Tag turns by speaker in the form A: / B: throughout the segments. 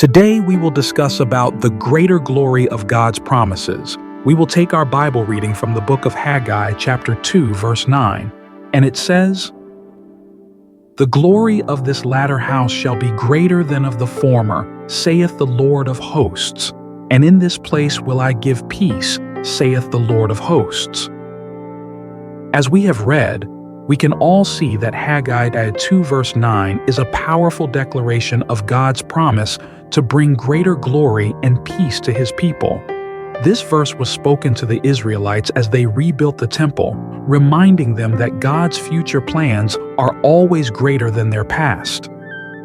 A: Today we will discuss about the greater glory of God's promises. We will take our Bible reading from the book of Haggai, chapter 2, verse 9, and it says, "The glory of this latter house shall be greater than of the former, saith the Lord of hosts. And in this place will I give peace, saith the Lord of hosts." As we have read, we can all see that Haggai 2 verse 9 is a powerful declaration of God's promise to bring greater glory and peace to His people. This verse was spoken to the Israelites as they rebuilt the temple, reminding them that God's future plans are always greater than their past.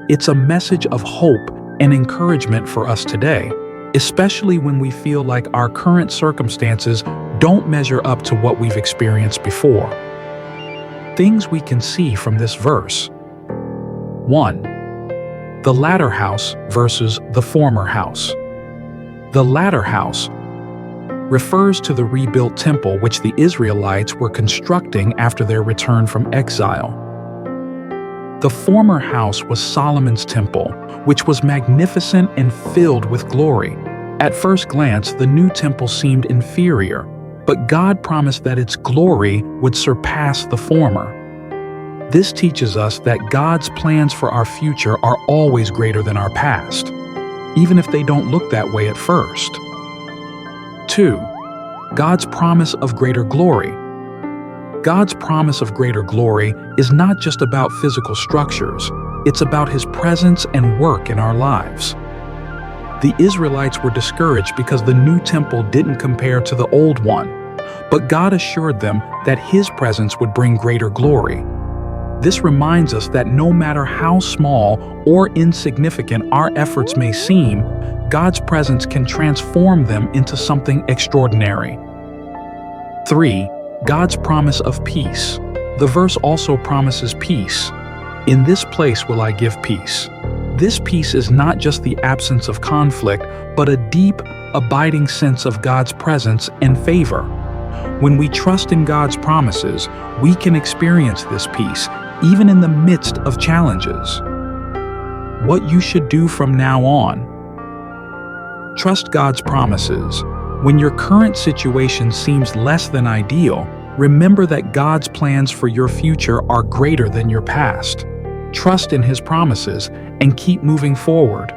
A: It's a message of hope and encouragement for us today, especially when we feel like our current circumstances don't measure up to what we've experienced before. Things we can see from this verse. 1. The latter house versus the former house. The latter house refers to the rebuilt temple which the Israelites were constructing after their return from exile. The former house was Solomon's temple, which was magnificent and filled with glory. At first glance, the new temple seemed inferior, but God promised that its glory would surpass the former. This teaches us that God's plans for our future are always greater than our past, even if they don't look that way at first. 2. God's promise of greater glory. God's promise of greater glory is not just about physical structures, it's about His presence and work in our lives. The Israelites were discouraged because the new temple didn't compare to the old one, but God assured them that His presence would bring greater glory. This reminds us that no matter how small or insignificant our efforts may seem, God's presence can transform them into something extraordinary. 3. God's promise of peace. The verse also promises peace. "In this place will I give peace." This peace is not just the absence of conflict, but a deep, abiding sense of God's presence and favor. When we trust in God's promises, we can experience this peace, even in the midst of challenges. What you should do from now on. Trust God's promises. When your current situation seems less than ideal, remember that God's plans for your future are greater than your past. Trust in His promises and keep moving forward.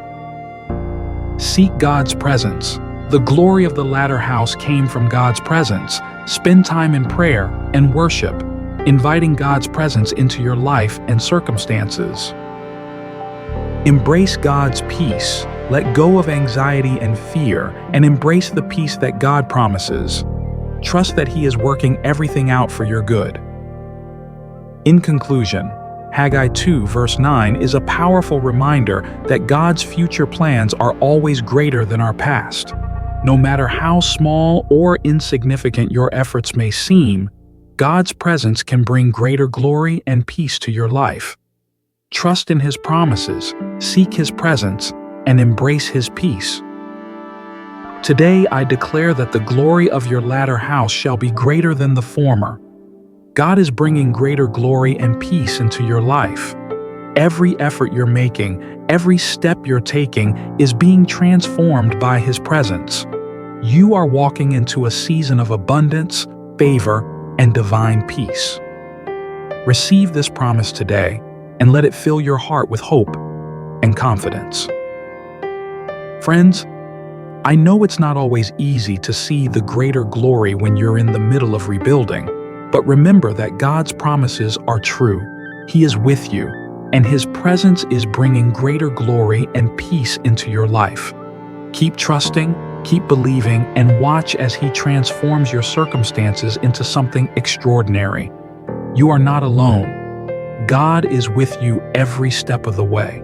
A: Seek God's presence. The glory of the latter house came from God's presence. Spend time in prayer and worship, inviting God's presence into your life and circumstances. Embrace God's peace. Let go of anxiety and fear and embrace the peace that God promises. Trust that He is working everything out for your good. In conclusion, Haggai 2 verse 9 is a powerful reminder that God's future plans are always greater than our past. No matter how small or insignificant your efforts may seem, God's presence can bring greater glory and peace to your life. Trust in His promises, seek His presence, and embrace His peace. Today I declare that the glory of your latter house shall be greater than the former. God is bringing greater glory and peace into your life. Every effort you're making, every step you're taking is being transformed by His presence. You are walking into a season of abundance, favor, and divine peace. Receive this promise today and let it fill your heart with hope and confidence. Friends, I know it's not always easy to see the greater glory when you're in the middle of rebuilding, but remember that God's promises are true. He is with you, and His presence is bringing greater glory and peace into your life. Keep trusting, keep believing, and watch as He transforms your circumstances into something extraordinary. You are not alone. God is with you every step of the way.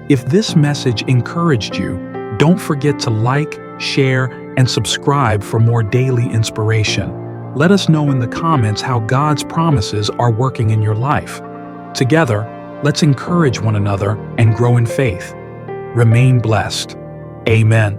A: If this message encouraged you, don't forget to like, share, and subscribe for more daily inspiration. Let us know in the comments how God's promises are working in your life. Together, let's encourage one another and grow in faith. Remain blessed. Amen.